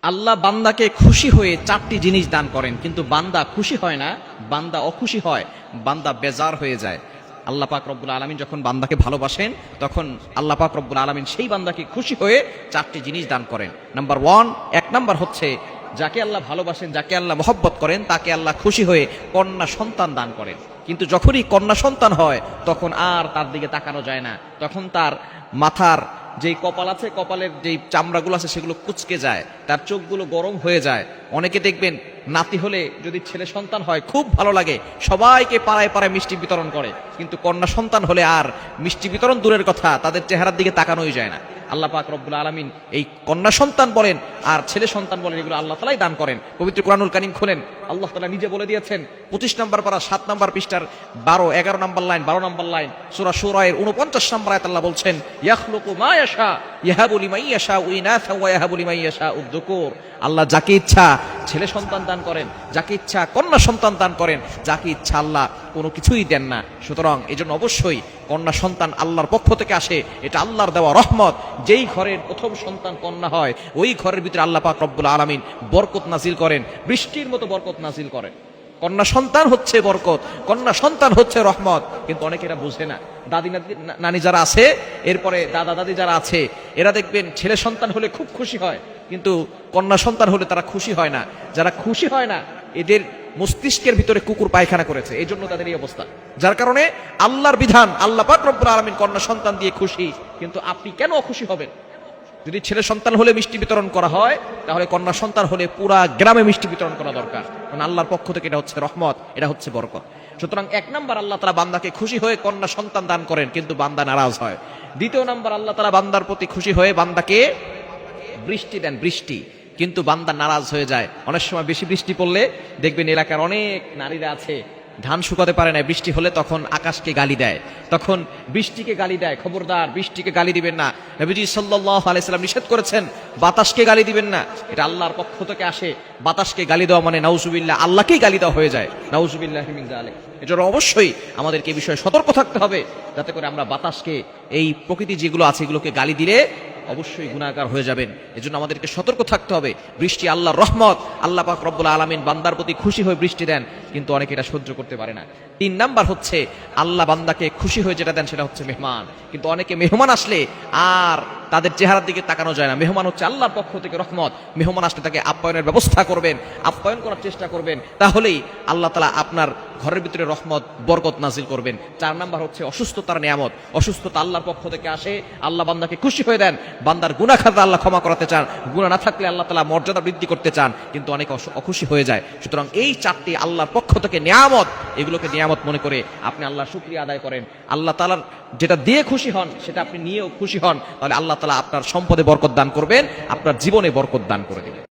আল্লাহ বান্দাকে খুশি হয়ে চারটি জিনিস দান করেন, কিন্তু বান্দা খুশি হয় না, বান্দা অখুশি হয়, বান্দা বেজার হয়ে যায়। আল্লাহ পাক রব্বুল আলামিন যখন বান্দাকে ভালোবাসেন তখন আল্লাহ পাক রব্বুল আলামিন সেই বান্দাকে খুশি হয়ে চারটি জিনিস দান করেন। নাম্বার ওয়ান, এক নাম্বার হচ্ছে যাকে আল্লাহ ভালোবাসেন, যাকে আল্লাহ মহব্বত করেন, তাকে আল্লাহ খুশি হয়ে কন্যা সন্তান দান করেন। কিন্তু যখনই কন্যা সন্তান হয় তখন আর তার দিকে তাকানো যায় না, তখন তার মাথার যেই কপাল আছে, কপালের যেই চামড়াগুলো আছে সেগুলো কুচকে যায়, তার চোখগুলো গরম হয়ে যায়। অনেকে দেখবেন নাতি হলে যদি ছেলে সন্তান হয় খুব ভালো লাগে, সবাইকে পাড়ায় পাড়ায় মিষ্টি বিতরণ করে, কিন্তু কন্যা সন্তান হলে আর মিষ্টি বিতরণ দূরের কথা, তাদের চেহারার দিকে তাকানোই যায় না। আল্লাহ পাক রব্বুল আলামিন এই কন্যা সন্তান বলেন আর ছেলে সন্তান বলেন, এগুলো আল্লাহ তাআলাই দান করেন। পবিত্র কুরআনুল কারীম খোলেন, আল্লাহ তাআলা নিজে বলে দিয়েছেন 25 নম্বর পারা 7 নম্বর পৃষ্ঠার 12, 11 নম্বর লাইন, 12 নম্বর লাইন, সূরা শুরা এর 49 নম্বর আয়াত আল্লাহ বলছেন, ইয়াখলুকু মা ইয়াশা ইয়াহাবু লিমান ইয়াশা ইনাসা ওয়া ইয়াহাবু লিমান ইয়াশা উযকুর। আল্লাহ যাকে ইচ্ছা ছেলে সন্তান দান করেন, যাকে ইচ্ছা কন্যা সন্তান দান করেন, যাকে ইচ্ছা আল্লাহ কোনো কিছুই দেন না। সুতরাং এজন্য অবশ্যই কন্যা সন্তান আল্লাহর পক্ষ থেকে আসে, এটা আল্লাহর দেওয়া রহমত। যেই ঘরের প্রথম সন্তান কন্যা হয় ওই ঘরের ভিতরে আল্লাহ পাক রব্বুল আলামিন বরকত নাজিল করেন, বৃষ্টির মতো বরকত নাজিল করেন। কন্যা সন্তান হচ্ছে বরকত, কন্যা সন্তান হচ্ছে রহমত, কিন্তু অনেকে এটা বুঝে না। দাদি নানি যারা আছে, এরপরে দাদা দাদি যারা আছে, এরা দেখবেন ছেলে সন্তান হলে খুব খুশি হয়, কিন্তু কন্যা সন্তান হলে তারা খুশি হয় না। যারা খুশি হয় না এদের মস্তিষ্কের ভিতরে কুকুর পায়খানা করেছে, এই জন্য তাদের এই অবস্থা। যার কারণে আল্লাহর বিধান, আল্লাহ পাক রব্বুল আলামিন কন্যা সন্তান দিয়ে খুশি, কিন্তু আপনি কেন অখুশি হবেন? যদি ছেলে সন্তান হলে মিষ্টি বিতরণ করা হয়, তাহলে কন্যা সন্তান হলে পুরা গ্রামে মিষ্টি বিতরণ করা দরকার, কারণ আল্লাহর পক্ষ থেকে এটা হচ্ছে রহমত, এটা হচ্ছে বরকত। সুতরাং এক নাম্বার, আল্লাহ তাআলা বান্দাকে খুশি হয়ে কন্যা সন্তান দান করেন, কিন্তু বান্দা নারাজ হয়। দ্বিতীয় নাম্বার, আল্লাহ তাআলা বান্দার প্রতি খুশি হয়ে বান্দাকে বৃষ্টি দেন, বৃষ্টি, কিন্তু বান্দা নারাজ হয়ে যায়। অনেক সময় বেশি বৃষ্টি পড়লে দেখবেন এলাকার অনেক নারীরা আছে ধান শুকাতে পারে না, বৃষ্টি হলে তখন আকাশকে গালি দেয়, তখন বৃষ্টিকে গালি দেয়। খবরদার, বৃষ্টিকে গালি দিবেন না। নবীজি সাল্লাল্লাহু আলাইহি সাল্লাম নিষেধ করেছেন বাতাসকে গালি দিবেন না, এটা আল্লাহর পক্ষ থেকে আসে। বাতাসকে গালি দেওয়া মানে নাউজুবিল্লাহ, আল্লাহকেই গালি দেওয়া হয়ে যায়, নাউজুবিল্লাহি মিন যালিক। এজন্য অবশ্যই আমাদেরকে এই বিষয়ে সতর্ক থাকতে হবে, যাতে করে আমরা বাতাসকে, এই প্রকৃতি যেগুলো আছে এগুলোকে গালি দিলে অবশ্যই গুনাহগার হয়ে যাবেন। এজন্য আমাদেরকে সতর্ক থাকতে হবে। বৃষ্টি আল্লাহর রহমত, আল্লাহ পাক রব্বুল আলামিন বান্দার প্রতি খুশি হয়ে বৃষ্টি দেন, কিন্তু অনেকে এটা সহ্য করতে পারে না। তিন নাম্বার হচ্ছে আল্লাহ বান্দাকে খুশি হয়ে যেটা দেন সেটা হচ্ছে মেহমান, কিন্তু অনেকে মেহমান আসলে আর তাদের চেহারার দিকে তাকানো যায় না। মেহমান হচ্ছে আল্লাহর পক্ষ থেকে রহমত, মেহমান আসলে তাকে আপ্যায়নের ব্যবস্থা করবেন, আপ্যায়ন করার চেষ্টা করবেন, তাহলেই আল্লাহ তাআলা আপনার ঘরের ভিতরে রহমত বরকত নাজিল করবেন। চার নাম্বার হচ্ছে অসুস্থতার নিয়ামত, অসুস্থতা আল্লাহর পক্ষ থেকে আসে, আল্লাহ বান্দাকে খুশি হয়ে দেন, বান্দার গুনাহ খাতা আল্লাহ ক্ষমা করাতে চান, গুনাহ না থাকলে আল্লাহ তাআলা মর্যাদা বৃদ্ধি করতে চান, কিন্তু অনেকে অখুশি হয়ে যায়। সুতরাং এই চারটি আল্লাহর পক্ষ থেকে নিয়ামত, এগুলোকে নিয়ামত মনে করে আপনি আল্লাহর শুকরিয়া আদায় করেন। আল্লাহ তাআলার যেটা দিয়ে খুশি হন সেটা আপনি নিয়েও খুশি হন, তাহলে আল্লাহ তাআলা আপনার সম্পদে বরকত দান করবেন, আপনার জীবনে বরকত দান করে দেবেন।